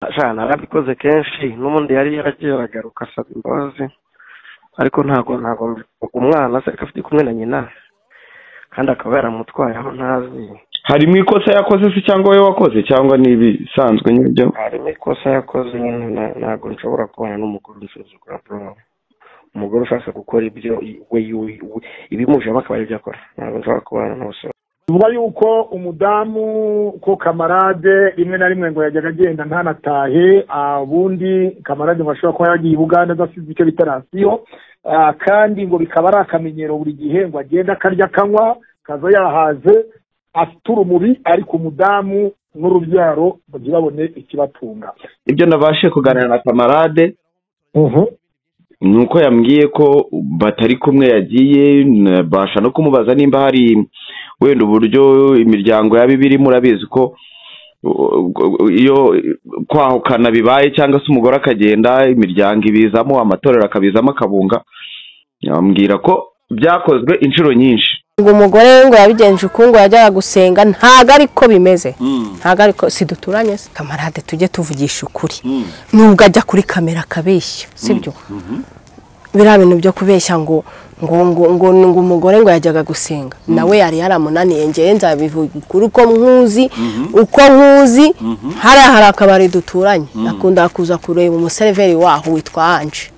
Ashana narabikoze kenshi n'umundi yari yaragiye aragaruka asaba imbabazi ariko ntago umwana se afite kumwe na nyina kandi akaba yaramutwaye aho ntazi. Harimo ikosa yakoze se cyangwa we wakoze cyangwa nibisanzwe nyibyo? Harimo ikosa yakoze ntago nshobora kubana n'umugore usuzugura bro. Umugore ushaka gukora ibyo we ibimuje bakaba ibyo akora ntago nshobora kubana n'umusore. Vuga yuko umudamu ko kamarade rimwe na rimwe ngo yajyaga agenda ntanatahe abundi kamarade bashobora kuba yagiye Uganda adasize icyo bitarasiyo kandi ngo bikaba ari akamenyero buri gihe ngo agenda akarya kanywa kaza yahaze atura umubi ariko umudamu n'urubyaro bagirabone ikibatunga. Ibyo nabashe kuganira na kamarade nuko yambwiye ko batari kumwe yagiye basha no kumubaza nimba hari wenda uburyo imiryango y'abibiri murabizi ko iyo kwahukana bibaye cyangwa se umugore akagenda imiryango ibizamo amatorero akabizamo akabunga. Yambwira ko byakozwe inshuro nyinshi ngo umugore ngo yabigenje ukungu yajyaga gusenga ntago ariko bimeze ntago ariko siduturanye kamarade tujye tuvugisha ukuri nubwo ajya kuri kamera kabeshya sibyo bira bintu byo kubeshya ngo umugore ngo yajyaga gusenga nawe yari yaramunaniye ngiye nzabivuga ukuri uko nkuzi hari akabari duturanye akunda kuza kureba umuserveri waho witwa Anje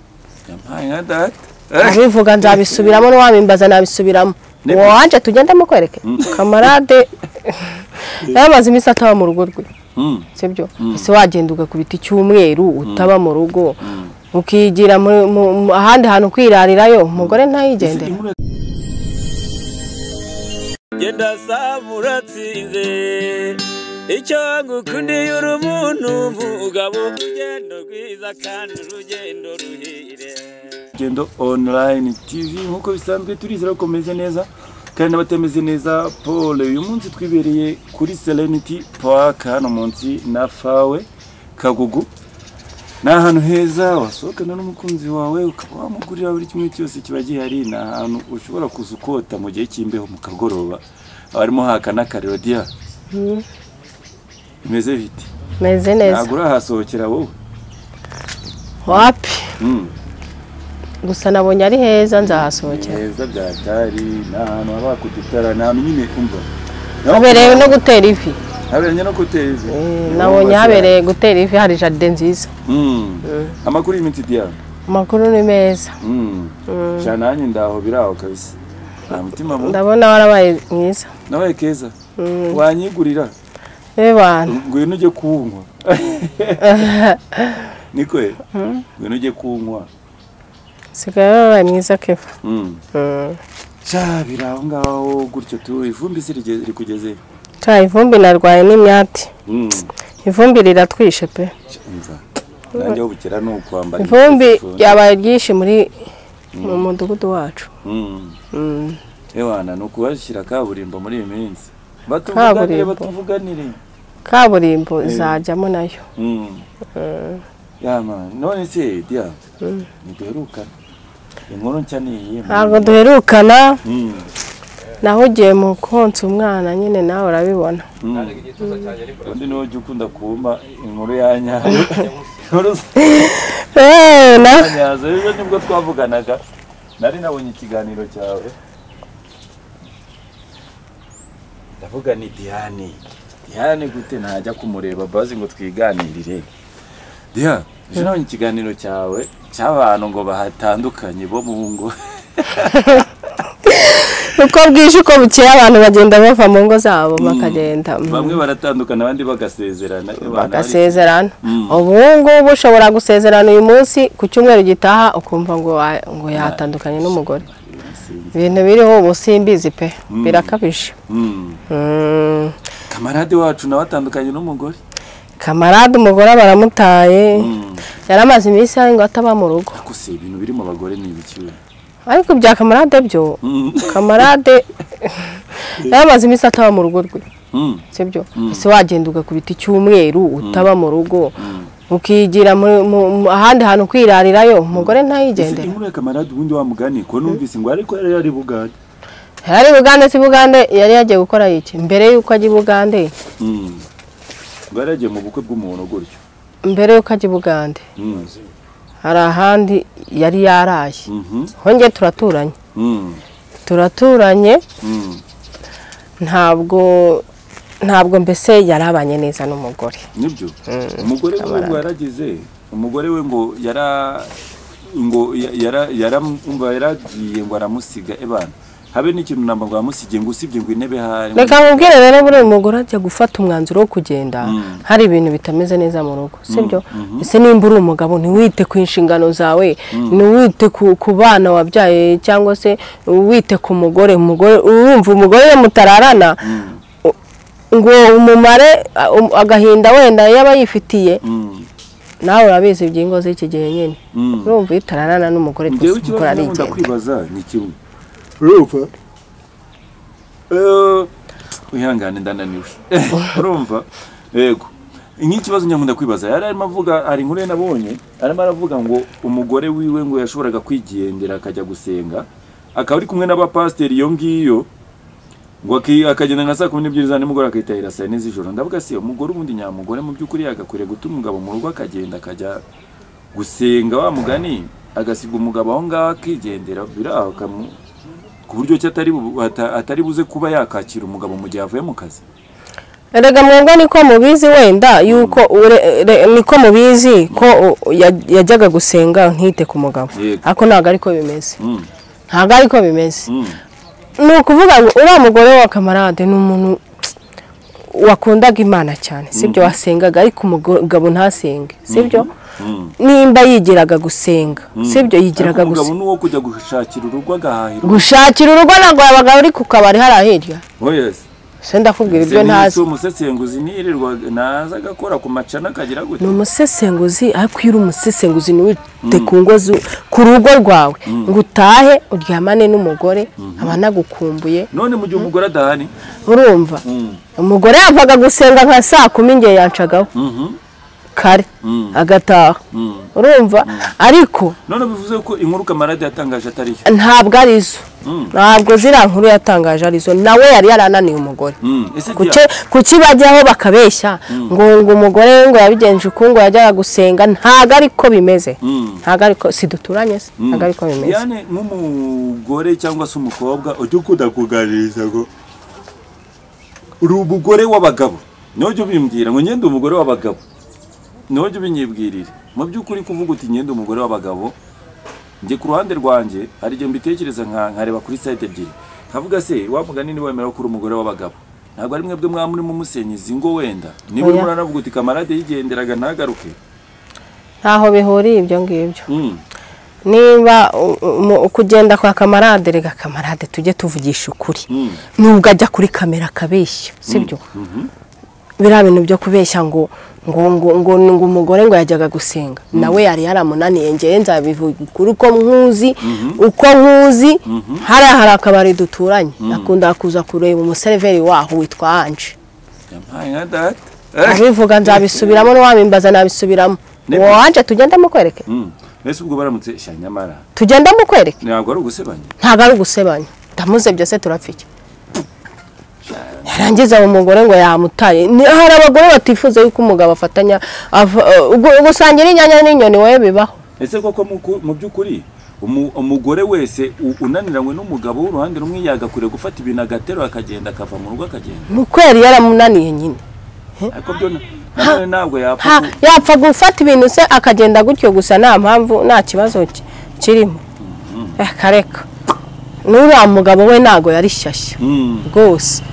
abivuga nzabisubiramo n'uwabimbaza nabisubiramo wanje tugenda mukwereke kamarade yamaze imisi ataba mu rugo rwe sibyo ese wagenda ugakubita icyumweru utaba mu rugo ukigira ahandi hantu kwirarirayo umugore ntayigendera. Genda samuratsinze icyo ngukundiye uri umuntu mugabo ugendo rwiza kandi urugendo ruhire. Gendo online TV nkuko bisanzwe turizera ko meze neza kandi nabatemeze neza. Paul uyu munsi twibereye kuri Serenity Park hano munsi na fawe Kagugu. Na ahantu heza wasohokana n'umukunzi wawe ukaba wamugurira buri kimwe cyose kiba gihari. Na ahantu ushobora kuzukota mu gihe cy'imbeho mu kagoroba abarimo hakana Karodia. Imeze bite? Meze neza. Nagura hasohokera wowe? Wapi? Gusa nabonye ari heza nzahasohokera. Heza byatari n'ahantu abakudutara n'ahantu nyine kumva. Habereye no gutera ivi. Habereye no gutera ivi. Nabonye habereye gutera ivi hari jardin nziza. Amakuru y'iminsi diya. Amakuru ni meza. Shananye ndaho biraho kabisa. Mutima mu. Ndabona warabaye mwiza. Nawe keza. Wanyigurira. Bana. Ngwino uje kunywa. Nikwe. Ngwino uje kunywa. Sigaye mwiza kefa. Biraho ngaho gutyo tu ivumbi siri kugeze. Ivumbi narwaye n'imyati. Ivumbi riratwishe pe. Nanjye ubukera no kwambara. Ivumbi yabaye ryinshi muri mu mudugudu wacu. Ewana no kubashira kaburimbo muri iyi minsi. Batuvuganire. Kaburimbo izajyamo nayo. Yama none se dia. Niduheruka. Inkuru ncyaniye. Ntabwo duherukana. Nahugiye mu konsa umwana nyine nawe urabibona. Undi no ukunda kumba inkuru yanyayo. Nyazo ejo nibwo twavuganaga. Nari nabonye ikiganiro cyawe. Ndavuga ni Diane gute ntajya kumureba bazi ngo twiganirire. Dia, ejo nabonye ikiganiro cyawe cy'abantu ngo bahatandukanye bo mu ngo. Uko bwije uko bukeye abantu bagenda bava mu ngo zabo bakagenda. Bamwe baratandukana abandi bagasezerana. Ubu ngubu ushobora gusezerana uyu munsi ku cyumweru gitaha ukumva ngo yatandukanye n'umugore. Ibintu biriho ubu simbizi pe birakabije. Kamarade wacu nawe atandukanye n'umugore. Kamarade umugore baramutaye. Yaramaze iminsi ngo ataba mu rugo. Akuse ibintu biri mu bagore ni ibikiwe. Ariko bya kamarade byo kamarade yamaze imisi ataba mu rugo rwe sibyo ese wagenda ugakubita icyumweru utaba mu rugo ukigira ahandi hantu kwirarirayo umugore ntayigendera. Muri kamarade ubundi wa mugani ko numvise ngo ariko yari Bugande. Yari Bugande si Bugande yari yagiye gukora iki mbere yuko ajya Bugande. Ngo yaragiye mu bukwe bw'umuntu gutyo. mbere yuko ajya i Bugande hari ahandi yari yaraye honge turaturanye ntabwo mbese yarabanye neza n'umugore nibyo umugore we ngo yaragize umugore we ngo yaragiye ngo aramusiga ebana habe n'ikintu namba ngo amusigiye ngo usibye ngo intebe hari reka nkubwire rero buri umugore ajya gufata umwanzuro wo kugenda hari ibintu bitameze neza mu rugo sibyo ese nimba uri umugabo ntiwite ku inshingano zawe ntiwite ku bana wabyaye cyangwa se wite ku mugore urumva umugore mutararana ngo umumare agahinda wenda yaba yifitiye nawe urabizi ibyingo z'iki gihe nyine urumva itararana n'umugore twese ari igenda kwibaza ni kimwe urumva wihangane ndananiwe urumva yego nk'ikibazo nyamunda kwibaza yari arimo avuga ari nkuru nabonye arimo aravuga ngo umugore wiwe ngo yashoboraga kwigendera akajya gusenga akaba ari kumwe n'abapasiteri iyo ngiyo ngo akagenda nka saa 12 za nimugoroba akitahira saa 4 z'ijoro ndavuga se umugore ubundi nyamugore mu by'ukuri yagakwiriye gutuma umugabo mu rugo akagenda akajya gusenga wa mugani agasiga umugabo aho ngaho akigendera biraho ku buryo atari buze kuba yakakira umugabo mu gihe avuye mu kazi. Erega mwebwe niko mubizi wenda yuko niko mubizi ko yajyaga gusenga ntite ku mugabo ariko ntago ariko bimeze ntago ariko bimeze ni ukuvuga ngo uriya mugore wa kamarade ni umuntu wakundaga Imana cyane sibyo wasengaga ariko umugabo ntasenge sibyo nimba yigiraga gusenga sibyo yigiraga gusenga umugabo nuwo kujya gushakira urugo agahahira gushakira urugo nago yabaga uri ku kabari harahirya yes senda kubwira ibyo ntazi umusesenguzi nirirwa naza gakora ku macana kagira gute no umusesenguzi ariko iri umusesenguzi ni wite ku ngozi ku rugo rwawe ngutahe uryamane n'umugore abanagukumbuye none mu gihe umugore adahani urumva umugore yavaga gusenga nka saa 10 ngiye yancagaho kare agataha urumva ariko none bivuze ko inkuru kamarade yatangaje atari ntabwo arizo ntabwo zira nkuru yatangaje arizo nawe yari yarananiye umugore kuki bajyaho bakabeshya ngo umugore ngo yabigenje ukungo yajyaga gusenga ntago ariko bimeze ntago ariko siduturanye ntago ariko bimeze yani nk'umugore cyangwa se umukobwa ujye kudakuganiriza ngo uri umugore w'abagabo nojye ubimbwira ngo nyende umugore w'abagabo nojye ubinyibwirire mu by'ukuri kuvuga uti nyende umugore w'abagabo nje ku ruhande rwanje hari igihe mbitekereza nkareba kuri site ebyiri nkavuga se wamugani ni wemera ko uri umugore w'abagabo ntabwo ari mwebwe mwamuri mu musenyizi ngo wenda niba muranavuga uti kamarade yigenderaga ntagaruke ntaho bihuriye ibyo ngibyo niba kugenda kwa kamarade rega kamarade tujye tuvugisha ukuri nubwo ajya kuri kamera kabeshya sibyo bira bintu byo kubeshya ngo umugore ngo yajyaga gusenga nawe yari yaramunaniye ngiye nzabivuga kuri uko nkuzi hari akabari duturanye akunda kuza kureba umuseriveri waho witwa Anje abivuga nzabisubiramo n'uwabimbaza nabisubiramo uwo Anje tugenda mukwereke mbese ubwo baramutse shanyamara tugenda mukwereke ntabwo ari ugusebanya ntabwo ari ugusebanya ndamuze byose turapfike yarangiza umugore ngo yamutaye hari abagore batifuza yuko umugabo afatanya gusangira inyanya n'inyoni wowe bibaho ese koko mu by'ukuri umugore wese unaniranywe n'umugabo w'uruhande rumwe yagakure gufata ibintu agatero akagenda akava mu rugo akagenda mukweri yaramunaniye nyine ariko byo ntabwo yapfa gufata ibintu se akagenda gutyo gusa nta mpamvu nta kibazo kirimo kareka nuriya mugabo we ntago yari shyashya rwose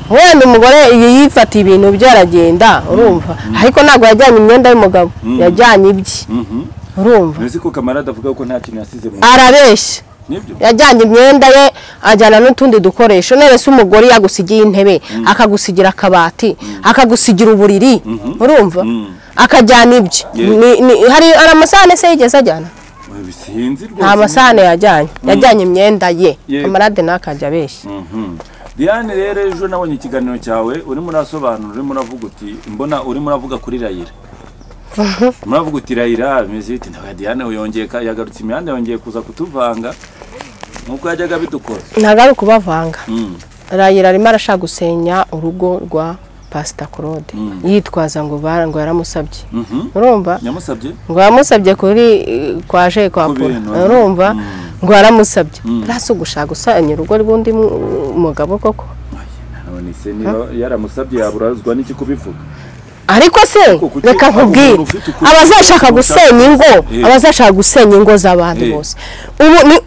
wenda umugore yifata ibintu byaragenda urumva ariko ntago yajyanye imyenda y'umugabo yajyanye ibye urumva nzi ko kamarade avuga ko nta kintu yasize mu arabeshya yajyanye imyenda ye ajyana n'utundi dukoresho none se umugore yagusigiye intebe akagusigira akabati akagusigira uburiri urumva akajyana ibye hari amasahane se yigeze ajyana nta masahane yajyanye imyenda ye kamarade nakajya abeshya Diane rero ejo nabonye ikiganiro cyawe urimo urasobanura urimo uravuga uti mbona urimo uravuga kuri Rayira muravuga uti Rayira bimeze biti nta Diane yongeye yagarutse imyanda yongeye kuza kutuvanga nkuko yajyaga bidukora ntago ari kubavanga Rayira arimo arashaka gusenya urugo rwa Pastor Claude yitwaza ngo yaramusabye urumva yamusabye ngo yamusabye kuri kwaje kwa Paul urumva ngo yaramusabye rasi gushaka gusanya urugo rw'undi mugabo koko none se niba yaramusabye yaburazwa n'iki kubivuga ariko se reka nkubwire abazashaka gusenya ingo z'abandi bose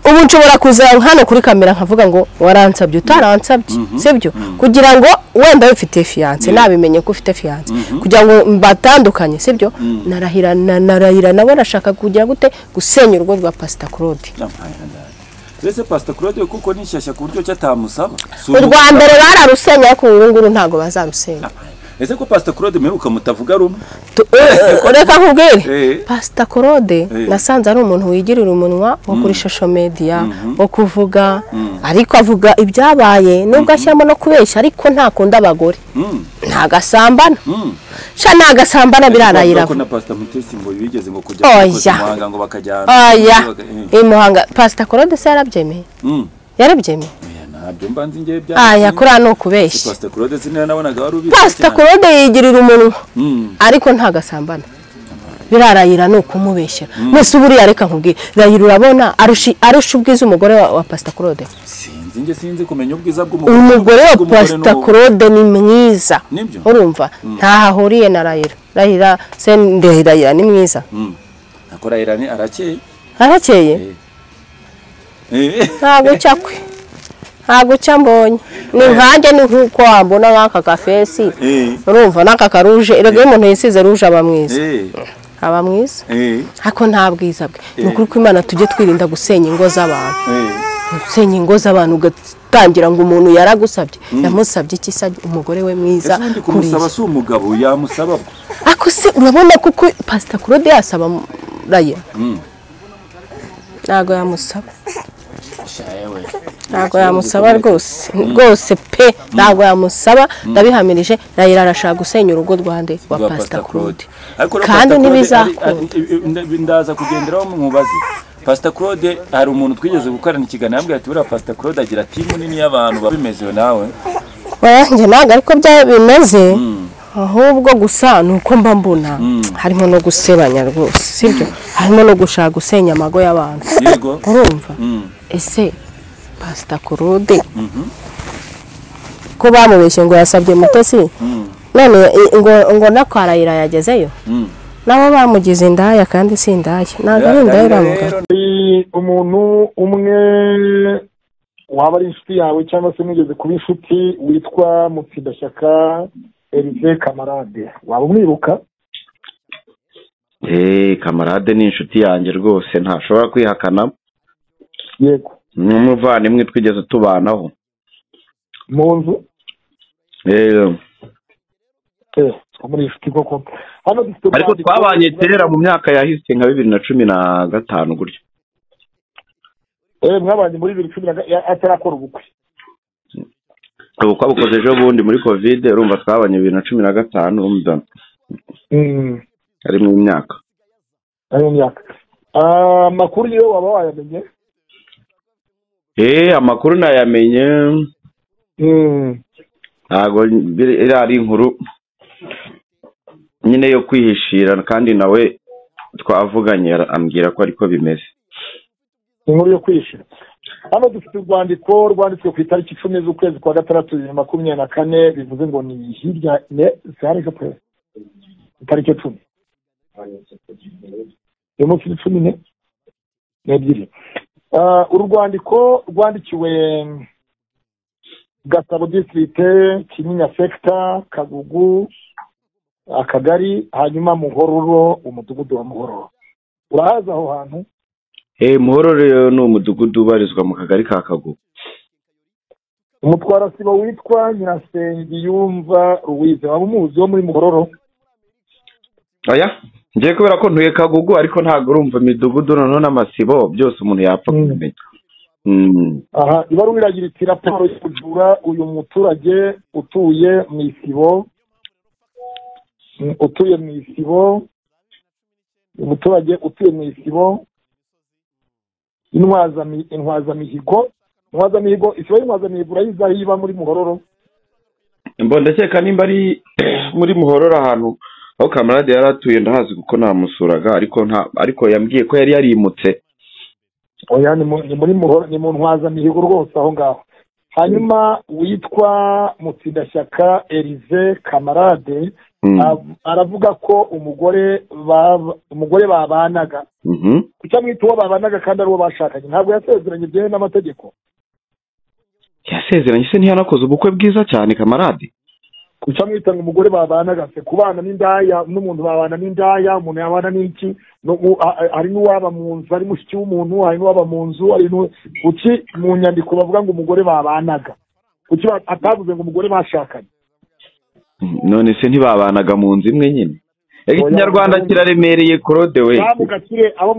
ubu nshobora kuza hano kuri kamera nkavuga ngo waransabye utaransabye sibyo kugira ngo wenda ufite fiance nabimenye ko ufite fiance kugira ngo batandukanye sibyo narahira nawe arashaka kugira gute gusenya urugo rwa Pastor Claude. Ese Pastor Claude kuko nishyashya ku buryo cyatamusaba urwa mbere bararusenya ku nguru ntago bazarusenya. Ese ko Pastor Claude meruka mutavuga rumwe reka nkubwire Pastor Claude nasanze ari umuntu wigirira umunwa wo kuri social media wo kuvuga ariko avuga ibyabaye nubwo ashyiramo no kubeshya ariko ntakunda abagore ntagasambana ntagasambana birarayira ko na Pastor Mutesi ngo bigeze ngo kujya muhanga ngo bakajyana Muhanga Pastor Claude se yarabyemeye ntabyo mbanzi ngiye bya yakora no kubeshya Pastor Claude sinera nabonaga wari ubizi Pastor Claude yigirira umunwa ariko ntagasambana birarayira no kumubeshya mwese uburi yareka nkubwire rayira urabona arusha ubwiza umugore wa Pastor Claude sinzi kumenya ubwiza umugore wa Pastor Claude ni mwiza urumva ntahahuriye na rayira se ndehirayira ni mwiza akora irani arakeye ntabwo cyambonye ni nkanjye ni nkuko wambona nk'aka gafesi urumva n'aka karuje rege umuntu yisize ruje aba mwiza ariko nta bwiza bwe ni ukuri ko Imana tujye twirinda gusenya ingo z'abantu ugatangira ngo umuntu yaragusabye yamusabye iki se umugore we mwiza kumusaba si umugabo yamusaba ako se urabona kuko Pastor Claude yasaba raya ntago yamusaba rwose pe ntago yamusaba ndabihamirije rayira arashaka gusenya urugo rwande wa Pastor Claude kandi ntibizakunda ndaza kugenderaho mubaze Pastor Claude hari umuntu twigeze gukorana ikiganiro yambwiye ati buriya Pastor Claude agira timu nini y'abantu babimezewe nawe njye ntabwo ariko bimeze ahubwo gusa nuko mba mbona harimo no gusebanya rwose sibyo harimo no gushaka gusenya amago y'abantu urumva ese Pastor Claude ko bamubeshye ngo yasabye Mutesi none ngo nakwarayira yagezeyo nabo bamugize indaya kandi si indaya ntabwo ari indaya bamuga umuntu umwe waba ari inshuti yawe cyangwa se mugeze kuba inshuti witwa Mutsindashyaka Erive Kamarade waba umwiruka Kamarade ni inshuti yanjye rwose ntashobora kwihakana yego n'umuvandimwe twigeze tubanaho mu nzu muri inshuti koko hano ariko twabanye kera mu myaka yahise nka 2015 gutyo mwabanye muri 2015 atarakora ubukwe bukoze ejo bundi muri covid urumva twabanye 2015 urumva ari mu myaka amakuru yo waba wayamenye amakuru nayamenye ntago ari inkuru nyine yo kwihishira kandi nawe twavuganye ambwira ko ariko bimeze inkuru yo kwihishira hano dufite urwandiko rwanditswe ku itariki 10 z'ukwezi kwa 6 2024 bivuze ngo ni hirya zari gape itariki 10 umunsi 10 n'ebyiri urwandiko rwandikiwe Gasabo district Kinyinya sector Kagugu akagari hanyuma Muhororo umudugudu wa Muhororo urahaza aho hantu Muhororo ni umudugudu ubarizwa mu kagari ka Kagugu umutwara sibo witwa Nyirasengiyumva Louise waba umuzi wo muri Muhororo ngiye kubera ko ntuye Kagugu ariko ntago urumva imidugudu noneho n'amasibo byose umuntu yapfa kumenya ibaruwa iragira iti raporo yo kujura uyu muturage utuye mu isibo umuturage utuye mu isibo intwazamihigo isibo y'intwazamihigo urayiza yiba muri Muhororo ndakeka nimba ari muri Muhororo ahantu aho kamarade yari atuye ndahazi kuko namusuraga ariko yambwiye ko yari yarimutse. Oya ni muri Muhororo, ni mu Ntwazamihigo rwose aho ngaho. Hanyuma witwa Mutsindashyaka Elize Kamarade aravuga ko umugore babanaga. Kuki amwita uwo babanaga kandi ari uwo bashakanye? Ntabwo yasezeranye byewe n'amategeko. Yasezeranye se ntiyanakoze ubukwe bwiza cyane Kamarade? Kuki amwita ngo umugore babanaga se? Kubana n'indaya n'umuntu babana n'indaya, umuntu yabana n'iki? Hari n'uwaba mu nzu, hari mushiki w'umuntu, hari n'uwaba mu nzu, hari kuki mu nyandiko bavuga ngo umugore babanaga? Kuki atavuze ngo umugore bashakanye? None se ntibabanaga mu nzu imwe nyine? Ikinyarwanda kiraremereye Claude we. Bamugakire abo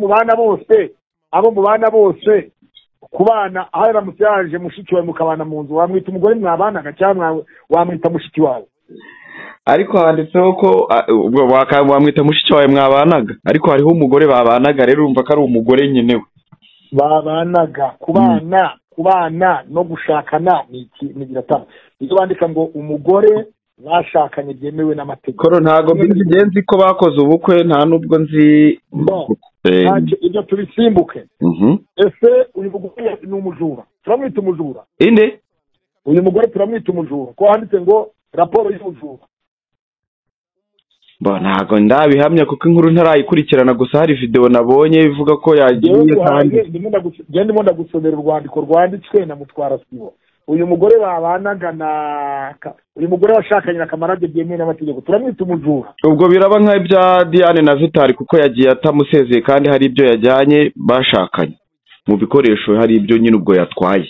mu bana bose kubana haramutse yaje mushiki wawe mukabana mu nzu, wamwita umugore mwabanaga cyangwa wamwita mushiki wawe? Ariko handitseho ko wamwita mushiki wawe mwabanaga, ariko hariho umugore babanaga, rero urumva ko ari umugore nyine we. Babanaga, kubana no gushakana ni biratana. Iyo bandika ngo umugore bashakanye byemewe n'amategeko. Koro ntago mbigenzi ko bakoze ubukwe, nta nubwo nzi. Ibyo tubisimbuke. Ese uyu mugore ni umujura? Turamwita umujura? Inde? Uyu mugore turamwita umujura ko handitse ngo raporo y'ubujura. Ntago ndabihamya kuko inkuru ntarayikurikirana, gusa hari video nabonye ivuga ko yagiye kandi ndimo ndagusomera urwandiko rwanditswe na Mutwara Sibo. Uyu mugore babanaga uyu mugore washakanye na Kamarade byemewe n'amategeko turamwita umujura. Ubwo biraba nk'ibya Diane na Vitali kuko yagiye atamusezeye kandi hari ibyo yajyanye bashakanye mu bikoresho, hari ibyo nyine ubwo yatwaye.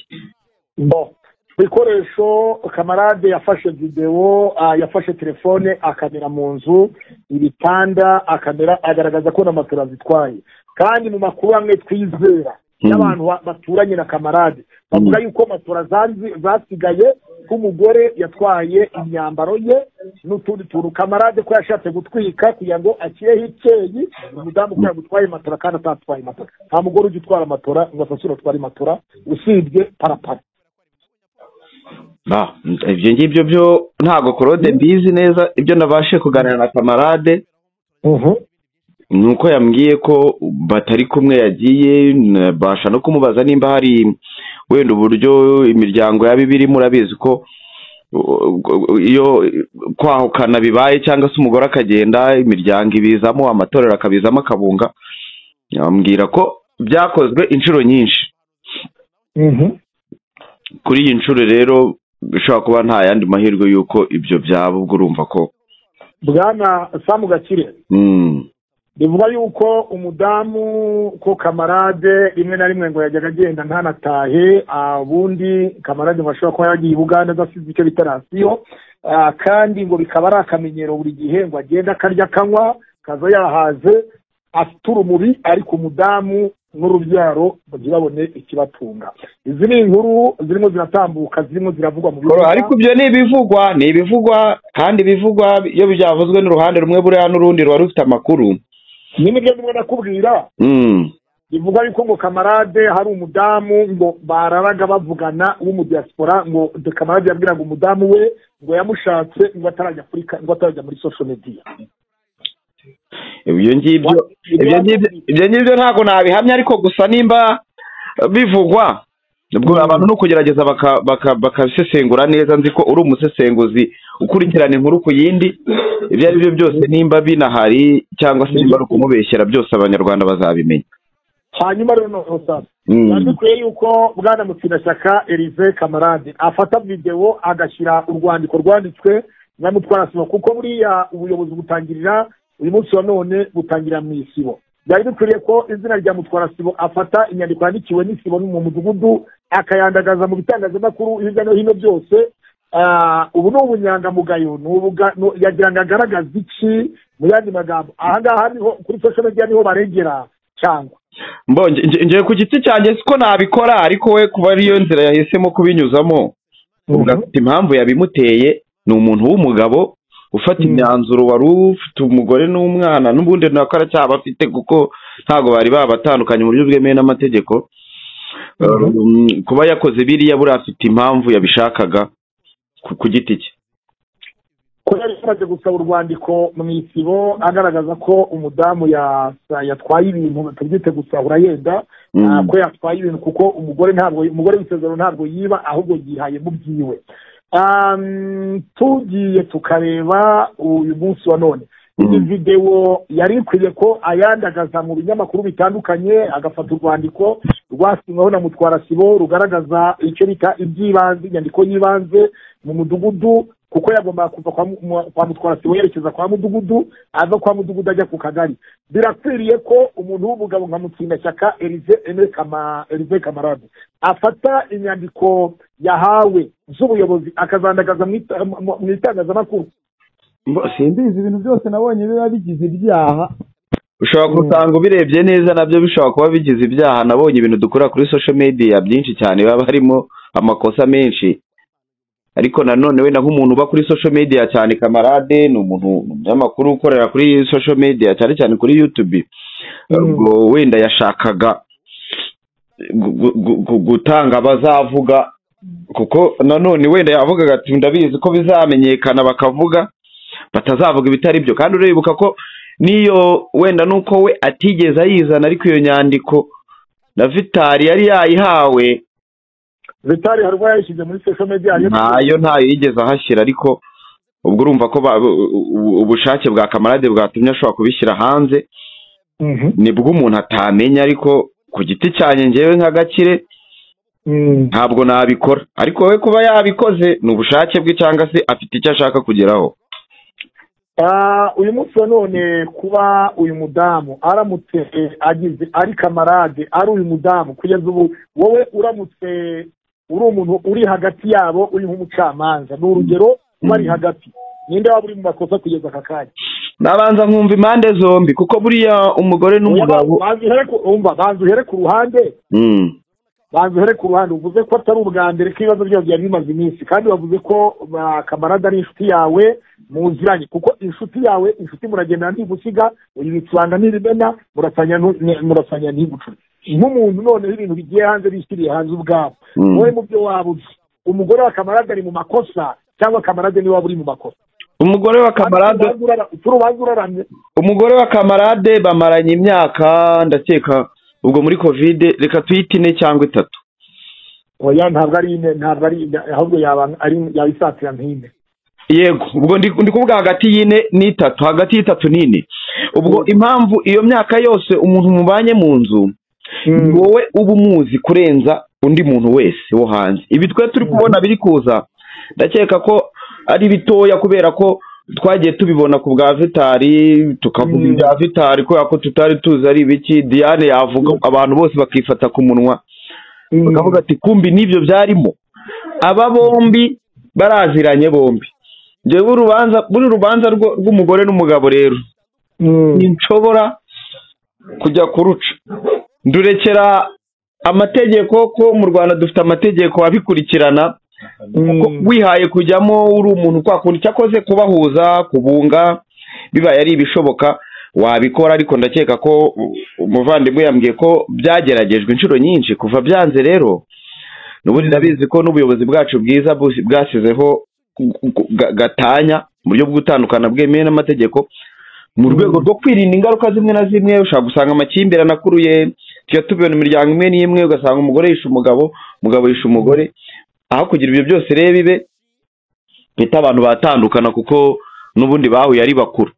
Bikoresho Kamarade yafashe video, yafashe telefone akamera mu nzu, ibitanda akamera, agaragaza ko na matora zitwaye. Kandi mu makuru amwe twizera y'abantu baturanye na Kamarade bavuga yuko matora zasigaye k'umugore yatwaye imyambaro ye n'utundi tuntu. Kamarade ko yashatse gutwika kugira ngo akireho icyeyi, umudamu ko yagutwaye matora kandi atatwaye matora. Nta mugore ujya utwara matora ngo asasure atware matora usibye parapara. Ibyo ngibyo byo ntago Claude mbizi neza, ibyo nabashe kuganira na Kamarade nuko yambwiye ko batari kumwe yagiye, basha no kumubaza nimba hari wenda uburyo imiryango ya bibiri murabizi ko iyo kwahukana bibaye cyangwa se umugore akagenda imiryango ibizamo, amatorero akabizamo akabunga. Yambwira ko byakozwe inshuro nyinshi. Kuri iyi nshuro rero bishobora kuba nta yandi mahirwe yuko ibyo byaba, ubwo urumva ko Bwana Samu Gakire bivuga yuko umudamu ko Kamarade rimwe na rimwe ngo yajyaga agenda ntanatahe, ubundi Kamarade bashobora kuba yagiye i Buganda adasize icyo bitarasiyo, kandi ngo bikaba ari akamenyero buri gihe ngo agenda akarya akanywa kaza yahaze afite urumuri, ariko umudamu n'urubyaro ntibabone ikibatunga. Izi ni inkuru zirimo ziratambuka, zirimo ziravugwa mu bihugu, ariko ibyo ni ibivugwa kandi bivugwa iyo byavuzwe n'uruhande rumwe buriya n'urundi ruba rufite amakuru. Nibyo ndimo nakubwira. Bivuga yuko ngo Kamarade hari umudamu ngo bararaga bavugana w'umudiaspora, ngo Kamarade yabwiraga umudamu we ngo yamushatse ngo atarajya muri social media. Ibyo ngibyo ntabwo nabihamya, ariko gusa nimba bivugwa ubwo abantu no kugerageza bakabisesengura neza. Nzi ko uri umusesenguzi ukurikirana inkuru ku yindi, ibyo ari byo byose nimba binahari cyangwa se nimba ari ukumubeshyera, byose abanyarwanda bazabimenya. Hanyuma rero sasa yandikuye yuko Bwana Mutsindashyaka Elize Kamarade afata video agashyira urwandiko rwanditswe na Mutwara Sibo, kuko buriya ubuyobozi butangirira uyu munsi wa none butangira mu Isibo. Byari bikwiriye ko izina rya Mutwara Sibo afata inyandiko yandikiwe n'Isibo mu mudugudu akayandagaza mu bitangazamakuru hirya no hino byose. Ubu ni ubunyangamugayo, yagira ngo agaragaze iki mu yandi magambo? Ahangaha niho kuri social media niho barengera cyangwa ngiye ku giti cyanjye siko nabikora, ariko we kuba ariyo nzira yahisemo kubinyuzamo ugafite impamvu yabimuteye. Ni umuntu w'umugabo ufata imyanzuro, wari ufite umugore n'umwana, n'ubundi nakora cyaba afite kuko ntago bari babatandukanye mu buryo bwemewe n'amategeko. Kuba yakoze biriya buri afite impamvu yabishakaga ku giti cye. ko yari yamaze gusaba urwandiko mu isibo agaragaza ko umudamu yatwaye ibintu tubyite gusahura yenda ko yatwaye ibintu kuko umugore w'isezerano ntabwo yiba ahubwo yihaye mu byiwe. Tugiye tukareba uyu munsi wa none iyi video yari ikwiriye ko ayandagaza mu binyamakuru bitandukanye, agafata urwandiko rwasinyweho na Mutwarasibo rugaragaza icyo bita iby'ibanze, inyandiko y'ibanze mu mudugudu, kuko yagomba kuva kwa Mutwarasibo yerekeza kwa mudugudu, ava kwa mudugudu ajya ku kagari. Birakwiriye ko umuntu w'umugabo nka Mutsindashyaka Elize Kamarade afata inyandiko yahawe z'ubuyobozi akazandagaza mu itangazamakuru. Simbizi ibintu byose nabonye biba bigize ibyaha. Ushobora gusanga ubirebye neza nabyo bishobora kuba bigize ibyaha. Nabonye ibintu dukora kuri social media byinshi cyane baba harimo amakosa menshi, ariko nanone wenda nk'umuntu uba kuri social media cyane, Kamarade ni umunyamakuru ukorera kuri social media cyane cyane kuri YouTube, ubwo wenda yashakaga gutanga abazavuga, kuko nanone wenda yavugaga ati ndabizi ko bizamenyekana bakavuga batazavuga ibitari byo. Kandi uribuka ko niyo wenda nuko we atigeze ayizana, ariko iyo nyandiko na Vitali yari yayihawe. Vitali harwa yashyize muri social media ntayo yigeze ahashyira, ariko ubwo urumva ko ubushake bwa Kamarade bwatumye ashobora kubishyira hanze. Nibwo umuntu atamenya, ariko ku giti cyanjye ngewe nka Gakire ntabwo nabikora, ariko we kuba yabikoze ni ubushake bwe cyangwa se afite icyo ashaka kugeraho. Uyu munsi wa none kuba uyu mudamu aramutse agize ari Kamarade ari uyu mudamu, kugeza ubu wowe uramutse uri umuntu uri hagati yabo, uri nk'umucamanza, ni urugero bari hagati, ninde waba uri mu makosa kugeza aka kanya? Nabanza nkumva impande zombi, kuko buriya umugore n'umugabo banza uhere ku ruhande. Banza uhere ku ruhande, uvuze ko atari ubwa mbere ko ibibazo byabo byari bimaze iminsi, kandi bavuze ko Kamarade ari inshuti yawe muziranye, kuko inshuti yawe, inshuti muragendana ntigusiga, uyibitswanga n'ibimena, murasanya ntigucure. Nk'umuntu noneho ibintu bigiye hanze bishyiriye hanze ubwabo, wowe mu byo waba uzi, umugore wa Kamarade ari mu makosa cyangwa Kamarade niwe waba uri mu makosa? Umugore wa Kamarade umugore wa Kamarade bamaranye imyaka, ndakeka ubwo muri Covid reka tuyite 4 cyangwa 3. Oya, ntabwo ari 4, ahubwo yabisatira nk'ine. Yego, ubwo ndi kuvuga hagati y'4 n'3, hagati y'3 n'4. Ubwo impamvu iyo myaka yose umuntu mubanye mu nzu, wowe uba umuzi kurenza undi muntu wese wo hanze. Ibi twe turi kubona biri kuza, ndakeka ko ari bitoya kubera ko twagiye tubibona ku bwa Vitali, tukavuga ibya Vitali ko tutari tuzi ari ibiki. Diane yavuga abantu bose bakifata ku munwa, bakavuga ati kumbi nibyo byarimo. Aba bombi baraziranye bombi. Ngewe urubanza rw'umugore n'umugabo rero nshobora kujya kuruca, ndurekera amategeko, ko mu Rwanda dufite amategeko abikurikirana. Wihaye kujyamo uri umuntu kwa kundi cyakoze kubahuza, kubunga, bibaye ari ibishoboka wabikora, ariko ndakeka ko umuvandimwe yambwiye ko byageragejwe inshuro nyinshi kuva byanze. Rero n'ubundi ndabizi ko n'ubuyobozi bwacu bwiza bwasizeho gatanya mu buryo bwo gutandukana bwemewe n'amategeko, mu rwego rwo kwirinda ingaruka zimwe na zimwe. Ushobora gusanga amakimbirane akuruye, tubona imiryango imwe n'imwe, ugasanga umugore yishe umugabo, umugabo yishe umugore. Aho kugira ibyo byose rero bibe bita abantu batandukana, kuko n'ubundi bahuye ari bakuru.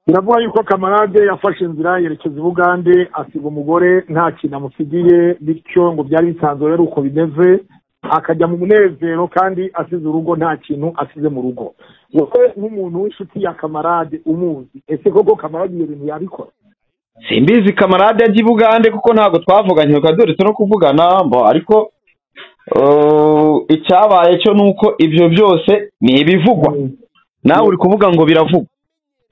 Biravuga yuko Kamarade yafashe inzira yerekeza i Bugande, asiga umugore nta kintu amusigiye, bityo ngo byari bisanzwe rero uko bimeze, akajya mu munezero kandi asize urugo nta kintu asize mu rugo. Wowe nk'umuntu w'inshuti ya Kamarade umuzi, ese koko Kamarade iyo bintu yabikora? Simbizi Kamarade ajya i Bugande kuko ntabwo twavuganye, kaduretse no kuvugana ariko icyabaye cyo nuko ibyo byose ni ibivugwa. Nawe uri kuvuga ngo biravugwa.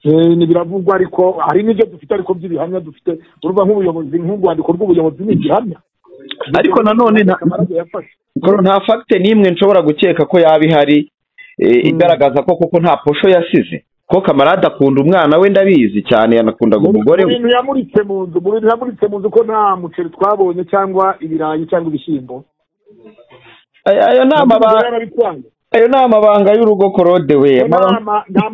Ni biravugwa, ariko hari n'ibyo dufite ariko by'ibihamya dufite. Urumva nk'ubuyobozi, nk'urwandiko rw'ubuyobozi ni igihamya, ariko nanone nta fagite n'imwe nshobora gukeka ko yaba ihari igaragaza ko koko nta posho yasize. Ko Kamarade akunda umwana we ndabizi cyane, yanakundaga umugore we. Ibintu yamuritse mu nzu ko nta muceri twabonye cyangwa ibirayi cyangwa ibishyimbo. Ayo ayo ni amabanga y'urugo Claude we. nta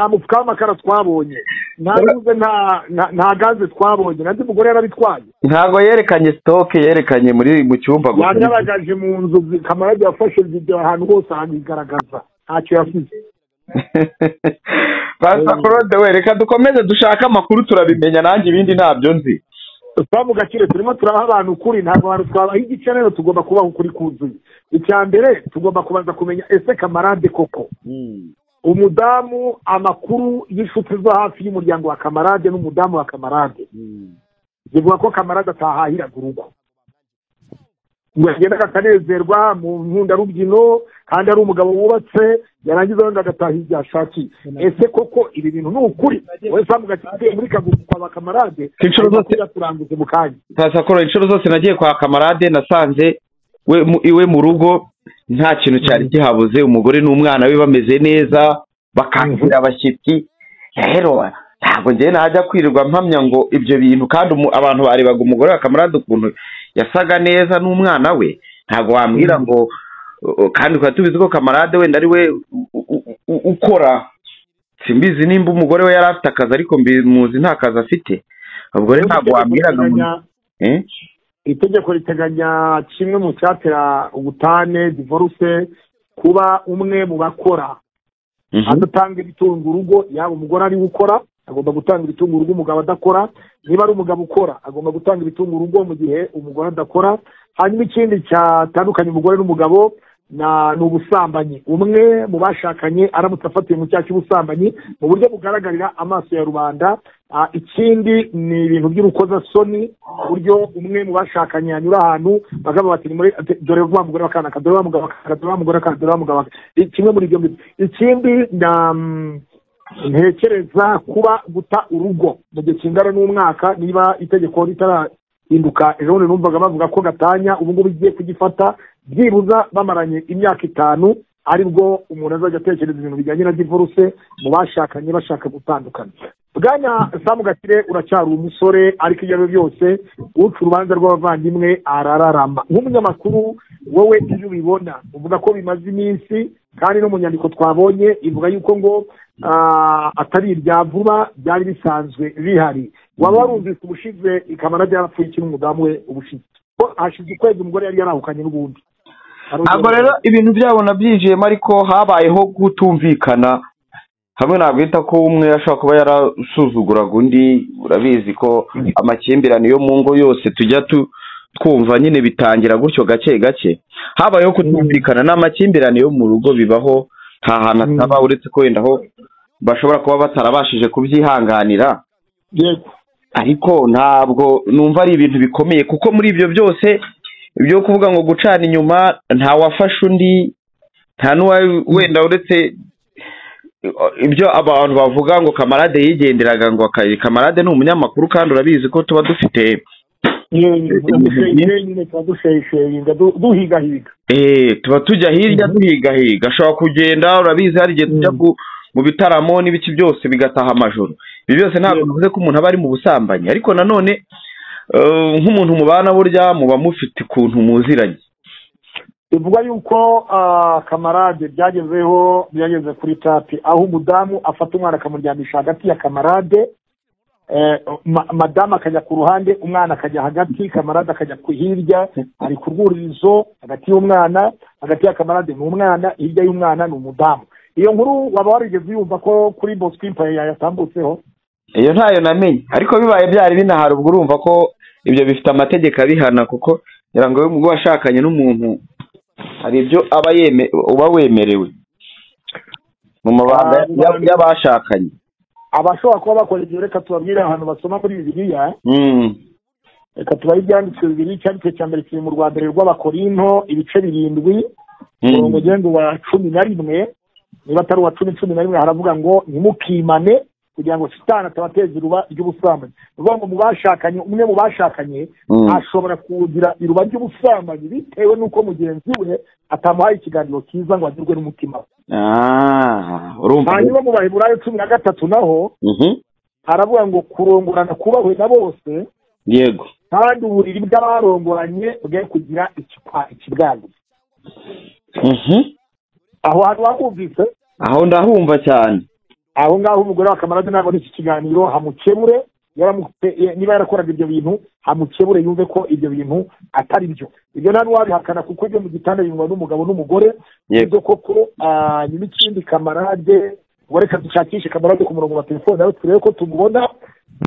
mufuka w'amakara twabonye, nta gaze twabonye, nandi mugore yarabitwaye. Ntago yerekanye stock, yerekanye mu cyumba gusa. Yagaragaje mu nzu, Kamarade yafashe video ahantu hose ahigaragaza. Ntacyo yafize. Basa Claude we, reka dukomeze dushaka amakuru turabimenya, nanjye ibindi ntabyo nzi. Twamu Gakire turimo turaha abantu ukuri, ntabwo abantu twabaha igice, rero tugomba kubaho ukuri kuzuye. Icya mbere tugomba kubanza kumenya ese Kamarade koko umudamu, amakuru y'inshuti zo hafi y'umuryango wa Kamarade n'umudamu wa Kamarade zivuga ko Kamarade atahahiraga urugo, ngo agenda akanezerwa mu nkundarubyino kandi ari umugabo wubatse, yarangiza wenda agataha ibyo ashakiye. Ese koko ibi bintu ni ukuri? Wowe Twamu Gakire muri Kagugu kwa Kamarade inshuro zose turanguze mu kanya. Tasakoro inshuro zose nagiye kwa Kamarade nasanze iwe mu rugo nta kintu cyari kihabuze, umugore n'umwana we bameze neza, bakakira abashyitsi. Rero ntabwo ngiye najya kwirirwa mpamya ngo ibyo bintu, kandi abantu barebaga umugore wa Kamarade ukuntu yasaga neza n'umwana we, ntabwo wambwira ngo kandi ukaba tubizi ko Kamarade wenda ari we ukora, simbizi nimba umugore we yari afite akazi, ariko muzi nta kazi afite. Ubwo rero ntabwo wambwiraga itegeko riteganya kimwe mu cyatera ubutane, divorce, kuba umwe mu bakora adatanga ibitunga urugo, yaba umugore ari gukora agomba gutanga ibitunga urugo, umugabo adakora. Niba ari umugabo ukora agomba gutanga ibitunga urugo mu gihe umugore adakora. Hanyuma ikindi cyatandukanye umugore n'umugabo ni ubusambanyi. Umwe mu bashakanye aramutse afatiye mu cyaha cy'ubusambanyi mu buryo bugaragarira amaso ya rubanda. Ikindi ni ibintu by'urukozasoni, uburyo umwe mu bashakanye yanyura ahantu bakavuga bati dore wa mugore wakanaka, dore wa mugabo wakanaka, dore wa mugore wakanaka, dore wa mugabo wakanaka. Kimwe muri ibyo. Ikindi ntekereza kuba guta urugo mu gihe kingana n'umwaka, niba itegeko ritarahinduka. Ejo bundi numvaga bavuga ko gatanya ubu ngubu igiye kugifata, byibuza bamaranye imyaka 5 aribwo umuntu azajya atekereza ibintu bijyanye na divorce mu bashakanye bashaka gutandukana. Bwana Twamu Gakire uracyari umusore, ariko iyo byose uca urubanza rw'abavandimwe arararama. Nk'umunyamakuru wowe ibyo ubibona uvuga ko bimaze iminsi, kandi no mu nyandiko twabonye ivuga yuko ngo atari irya vuba, byari bisanzwe bihari. Waba warumvise ubushize Kamarade yarapfuye iki n'umudamu we ubushize? Hashize ukwezi umugore yari yarahukanye n'ubundi. Ntabwo rero ibintu byabo nabyijiyemo, ariko habayeho gutumvikana hamwe. Nabwita ko umwe ashobora kuba yarasuzuguraga undi. Urabizi ko amakimbirane yo mu ngo yose tujya twumva nyine bitangira gutyo gake gake. Habayeho kutumvikana, n'amakimbirane yo mu rugo bibaho, nta hantu ataba, uretse ko wenda aho bashobora kuba batarabashije kubyihanganira. Ariko ntabwo numva ari ibintu bikomeye, kuko muri ibyo byose ibyo kuvuga ngo gucana inyuma, nta wafashe undi, nta wenda uretse ibyo abantu bavuga ngo Kamarade yigenderaga, ngo Kamarade ni umunyamakuru, kandi urabizi ko tuba dufite tuba tujya hirya duhigahiga. Ashobora kugenda, urabizi hari igihe tujya mu bitaramo n'ibiki byose bigataha amajoro. Ibi byose ntabwo bivuze ko umuntu aba ari mu busambanyi, ariko nanone nk'umuntu mubana burya muba mufite ukuntu muziranye. Bivuga yuko Kamarade byageze kuri tapi, aho umudamu afata umwana akamuryamisha hagati ya Kamarade, madamu akajya ku ruhande, umwana akajya hagati, Kamarade akajya ku hirya, ari ku rwuririzo hagati y'umwana, hagati ya Kamarade n'umwana, hirya y'umwana ni umudamu. Iyo nkuru waba warigeze yumva ko kuri Bosco Empire yatambutseho? Iyo ntayo namenye, ariko bibaye byari binahari, ubwo urumva ko ibyo bifite amategeko abihana, kuko ngira ngo ubwo washakanye n'umuntu hari ibyo uba wemerewe mu mabanga y'abashakanye. Abashobora kuba bakora ibyo, reka tubabwire ahantu basoma muri Bibiliya. Reka tubahe ibyanditswe bibiri. Icyanditswe cya mbere kiri mu rwa mbere rw'Abakorinto, ibice 7, umurongo wa 11. Niba atari uwa 11 haravuga ngo ntimukimane, kugira ngo Satani atabateza iruba ry'ubusambanyi. Uvuga ngo mu bashakanye, umwe mu bashakanye ashobora kugira iruba ry'ubusambanyi bitewe n'uko mugenzi we atamuhaye ikiganiro cyiza ngo agirwe n'umutima. Hanyuma mu Baheburayo 13 naho haravuga ngo kurongorana kubahwe na bose, yego, kandi uburiri bw'abarongoranye bwe kugira ikibwangu. aho hantu wahumvise aho ndahumva cyane aho ngaho umugore wa Kamarade nabona iki kiganiro hamukebure niba yarakoraga ibyo bintu hamukebure yumve ko ibyo bintu atari byo ibyo nta n'uwabihakana kuko ibyo mu gitanda bingwa n'umugabo n'umugore ibyo koko nyuma ikindi Kamarade reka dushakishe Kamarade ku murongo wa telefone nawe turebe ko tumubona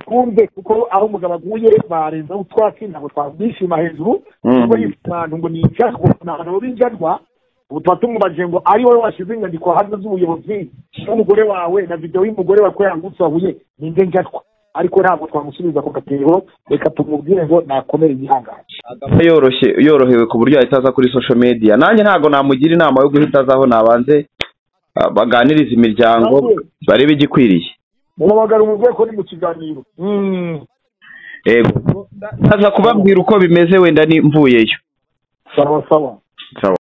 twumve kuko aho umugabo aguye barenzaho utwatsi ntabwo twabwishima hejuru kuko yifite ahantu ngo ni icyatwa n'ahantu b'injadwa ubu tuba tumubajije ngo ari wowe washyize inyandiko hanze z'ubuyobozi n'umugore wawe na videwo y'umugore wawe ko yangutse wahuye ni nde njadwa ariko ntabwo twamusubiza ku gatebo reka tumubwire ngo nakomere igihangane yorohewe ku buryo yahita aza kuri social media nanjye ntabwo namugira inama yo guhita azaho nabanze baganiriza imiryango barebe igikwiriye mubagara umubwiye ko ni mu kiganiro ndaza kubabwira uko bimeze wenda ni mvuyeyo sawa